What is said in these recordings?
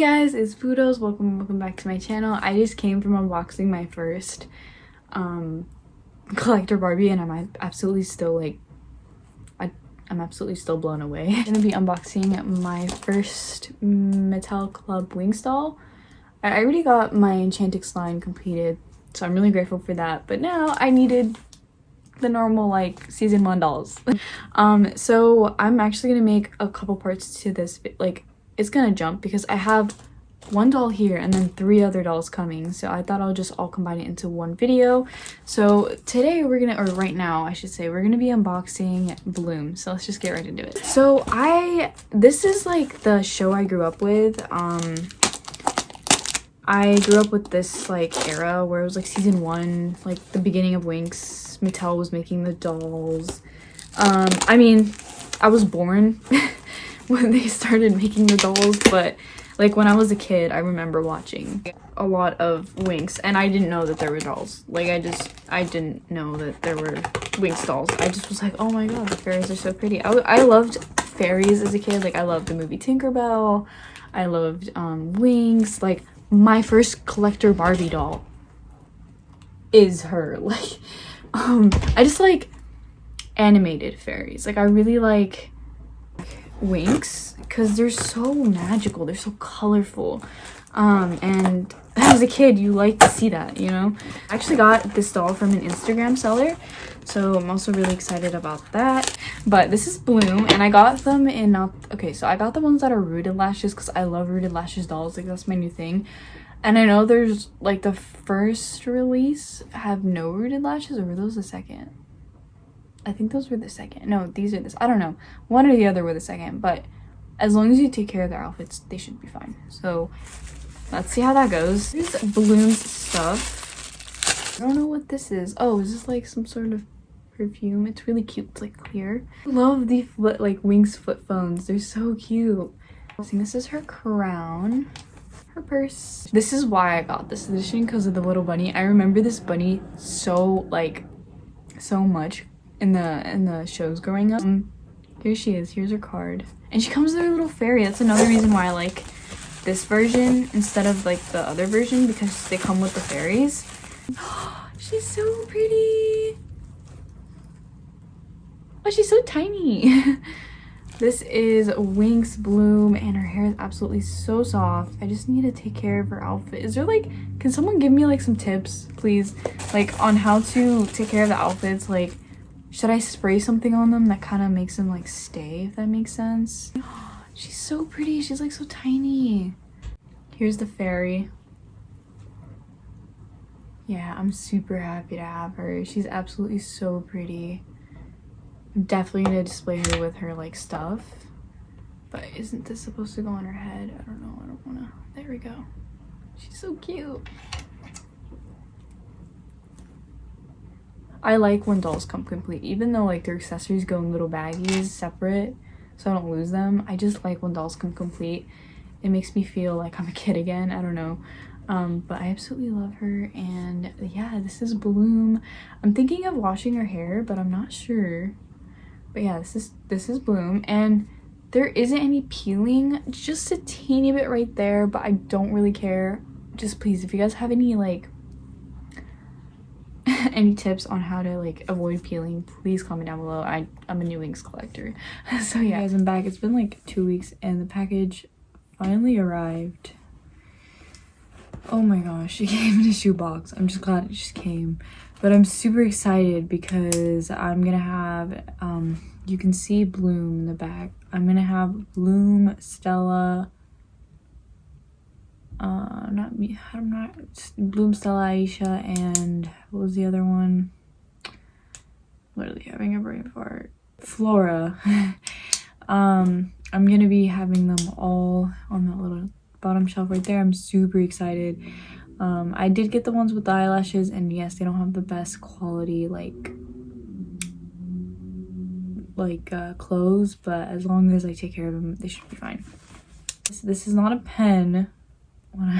guys, it's Fudos. Welcome back to my channel. I just came from unboxing my first collector Barbie, and I'm absolutely still I'm absolutely still blown away. I'm gonna be unboxing my first Mattel Club Winx doll. I already got my Enchantix line completed, so I'm really grateful for that, but now I needed the normal like season 1 dolls. So I'm actually gonna make a couple parts to this, it's gonna jump because I have one doll here and then 3 other dolls coming, so I thought I'll just all combine it into one video. So today right now I should say, we're gonna be unboxing Bloom. So let's just get right into it. So this is like the show I grew up with. I grew up with this like era where it was like season 1, like the beginning of Winx. Mattel was making the dolls. I mean, I was born when they started making the dolls, but like when I was a kid, I remember watching a lot of Winx, and I didn't know that there were dolls. Like I didn't know that there were Winx dolls. I just was like, oh my god, the fairies are so pretty. I loved fairies as a kid. Like I loved the movie Tinkerbell. I loved Winx. Like my first collector Barbie doll is her. Like I just like animated fairies. Like I really like Winx because they're so magical, they're so colorful, and as a kid you like to see that, you know. I actually got this doll from an Instagram seller, so I'm also really excited about that. But this is Bloom, and I got them in so I got the ones that are rooted lashes because I love rooted lashes dolls. Like that's my new thing. And I know there's like the first release have no rooted lashes, or were those the second? I think those were the second. No, these are this. I don't know. One or the other were the second, but as long as you take care of their outfits, they should be fine. So let's see how that goes. This is Bloom's stuff. I don't know what this is. Oh, is this like some sort of perfume? It's really cute. It's like clear. I love the Winx flip phones. They're so cute. So this is her crown. Her purse. This is why I got this edition, because of the little bunny. I remember this bunny so much in the shows growing up. Here she is. Here's her card, and she comes with her little fairy. That's another reason why I like this version instead of like the other version, because they come with the fairies. She's so pretty. Oh, she's so tiny. This is Winx Bloom, and her hair is absolutely so soft. I just need to take care of her outfit. Is there can someone give me some tips, please? On how to take care of the outfits? Should I spray something on them that kind of makes them stay, if that makes sense? She's so pretty. She's so tiny. Here's the fairy. Yeah, I'm super happy to have her. She's absolutely so pretty. I'm definitely gonna display her with her stuff, but isn't this supposed to go on her head? I don't know. I don't wanna. There we go. She's so cute. I like when dolls come complete, even though their accessories go in little baggies separate so I don't lose them. I just like when dolls come complete. It makes me feel like I'm a kid again. I don't know. But I absolutely love her, and yeah, this is Bloom. I'm thinking of washing her hair, but I'm not sure. But yeah, this is Bloom, and there isn't any peeling, just a teeny bit right there, but I don't really care. Just please, if you guys have any any tips on how to avoid peeling, please comment down below. I'm a new Winx collector. So yeah, guys, I'm back. It's been 2 weeks and the package finally arrived. Oh my gosh, it came in a shoebox. I'm just glad it just came. But I'm super excited because I'm gonna have, you can see Bloom in the back. I'm gonna have Bloom, Stella, Bloom, Stella, Aisha, and what was the other one? Literally having a brain fart. Flora. I'm gonna be having them all on that little bottom shelf right there. I'm super excited. I did get the ones with the eyelashes, and yes, they don't have the best quality clothes, but as long as I take care of them, they should be fine. This is not a pen.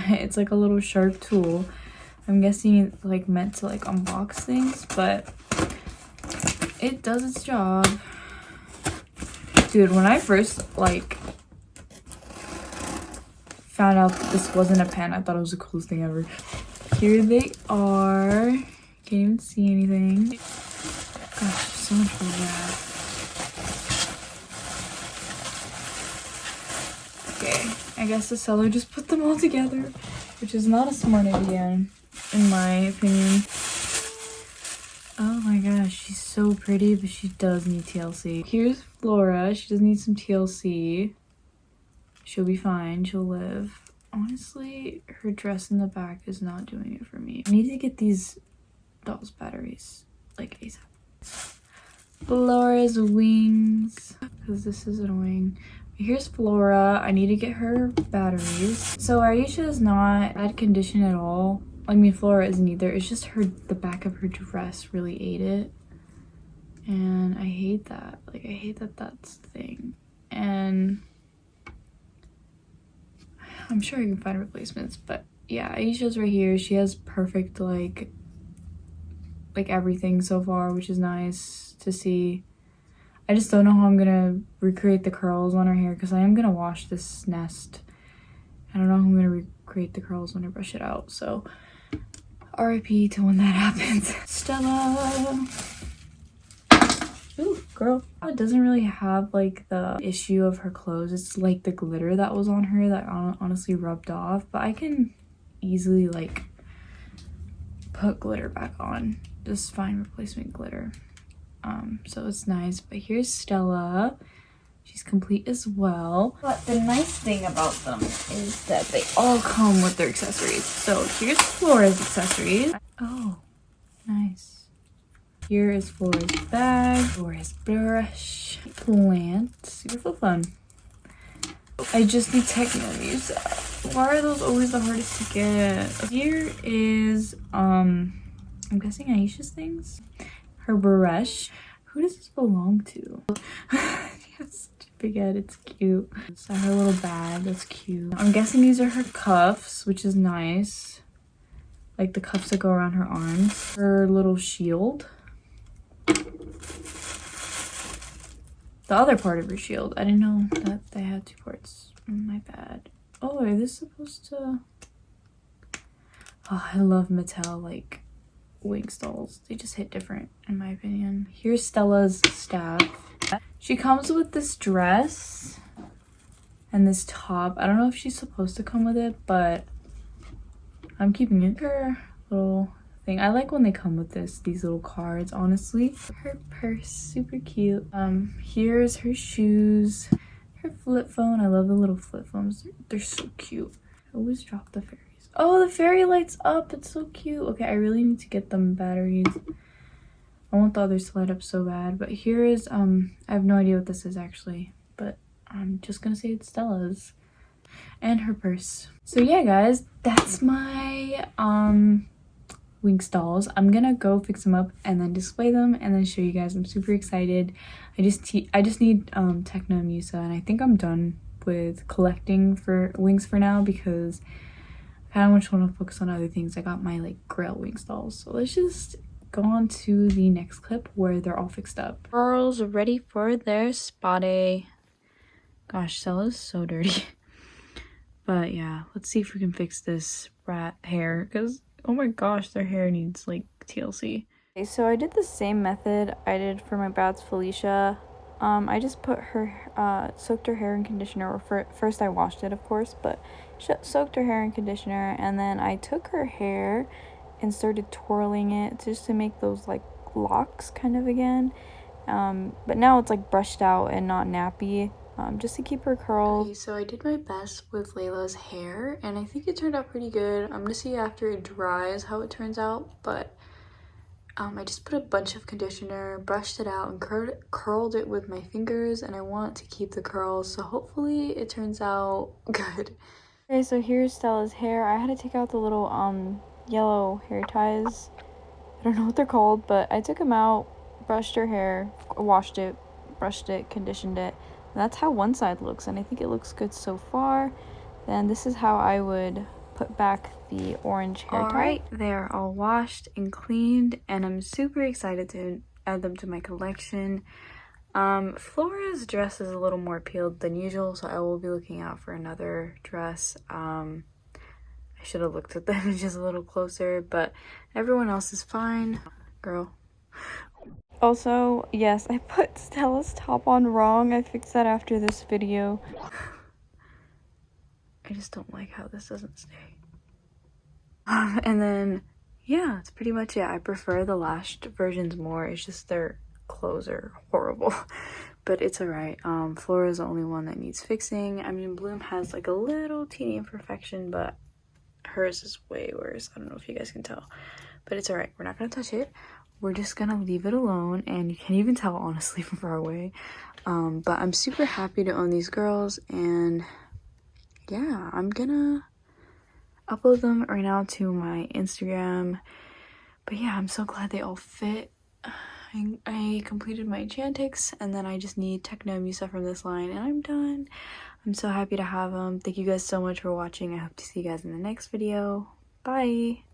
It's a little sharp tool. I'm guessing it's meant to unbox things, but it does its job. Dude, when I first found out that this wasn't a pen. I thought it was the coolest thing ever. Here they are. Can't even see anything. Gosh, so much for that. Okay, I guess the seller just put them all together, which is not a smart idea, in my opinion. Oh my gosh, she's so pretty, but she does need TLC. Here's Flora. She does need some TLC. She'll be fine. She'll live. Honestly, her dress in the back is not doing it for me. I need to get these dolls batteries, like ASAP. Flora's Winx, because this is annoying. Here's Flora. I need to get her batteries. So Aisha is not bad condition at all. I mean, Flora isn't either. It's just the back of her dress really ate it. And I hate that. Like, I hate that that's the thing. And I'm sure I can find replacements, but yeah, Aisha's right here. She has perfect, like everything so far, which is nice to see. I just don't know how I'm gonna recreate the curls on her hair, because I am gonna wash this nest. I don't know how I'm gonna recreate the curls when I brush it out, so RIP to when that happens. Stella. Ooh, girl. It doesn't really have like the issue of her clothes. It's like the glitter that was on her that honestly rubbed off, but I can easily like put glitter back on. Just find replacement glitter. So it's nice. But here's Stella. She's complete as well. But the nice thing about them is that they all come with their accessories. So here's Flora's accessories. Oh, nice. Here is Flora's bag, Flora's brush, plant. Super fun. I just need techno music. Why are those always the hardest to get? Here is, I'm guessing Aisha's things. Her brush. Who does this belong to? Yes, big head, it's cute. So her little bag, that's cute. I'm guessing these are her cuffs, which is nice. Like the cuffs that go around her arms. Her little shield. The other part of her shield. I didn't know that they had two parts. My bad. Oh, are this supposed to... Oh, I love Mattel, like, Winx dolls. They just hit different, in my opinion. Here's Stella's staff. She comes with this dress and this top. I don't know if she's supposed to come with it, but I'm keeping it. Her little thing. I like when they come with these little cards, honestly. Her purse, super cute. Here's her shoes, her flip phone. I love the little flip phones. They're so cute. I always drop the fairies. Oh, the fairy lights up. It's so cute. Okay, I really need to get them batteries. I want the others to light up so bad. But here is, I have no idea what this is actually, but I'm just gonna say it's Stella's. And her purse. So yeah, guys, that's my, Winx dolls. I'm gonna go fix them up and then display them and then show you guys. I'm super excited. I just need Techno and Musa, and I think I'm done with collecting for Winx for now because I kind of just want to focus on other things. I got my like Grail Winx dolls. So let's just go on to the next clip where they're all fixed up. Girls are ready for their spa day. Gosh, Stella's so dirty. But yeah, let's see if we can fix this rat hair because oh my gosh, their hair needs like TLC. Okay, so I did the same method I did for my Bats Felicia. I just put her, soaked her hair in conditioner. First I washed it, of course, but soaked her hair in conditioner, and then I took her hair and started twirling it just to make those like locks kind of again. But now it's like brushed out and not nappy. Just to keep her curls. Okay, so I did my best with Layla's hair and I think it turned out pretty good. I'm gonna see after it dries how it turns out, but I just put a bunch of conditioner, brushed it out, and curled it with my fingers, and I want to keep the curls, so hopefully it turns out good. Okay, so here's Stella's hair. I had to take out the little yellow hair ties. I don't know what they're called, but I took them out, brushed her hair, washed it, brushed it, conditioned it. And that's how one side looks, and I think it looks good so far. Then this is how I would put back the orange hair tie. Alright, they're all washed and cleaned, and I'm super excited to add them to my collection. Flora's dress is a little more peeled than usual, so I will be looking out for another dress. I should have looked at the images a little closer, but everyone else is fine. Girl. Also, yes, I put Stella's top on wrong. I fixed that after this video. I just don't like how this doesn't stay. And then, yeah, that's pretty much it. I prefer the lashed versions more. It's just their clothes are horrible. But it's alright. Flora's the only one that needs fixing. I mean, Bloom has like a little teeny imperfection, but hers is way worse. I don't know if you guys can tell. But it's alright. We're not going to touch it. We're just going to leave it alone. And you can't even tell, honestly, from far away. But I'm super happy to own these girls. And yeah, I'm gonna upload them right now to my Instagram. But yeah, I'm so glad they all fit. I completed my Chantix, and then I just need Techno and Musa from this line, and I'm done. I'm so happy to have them. Thank you guys so much for watching. I hope to see you guys in the next video. Bye!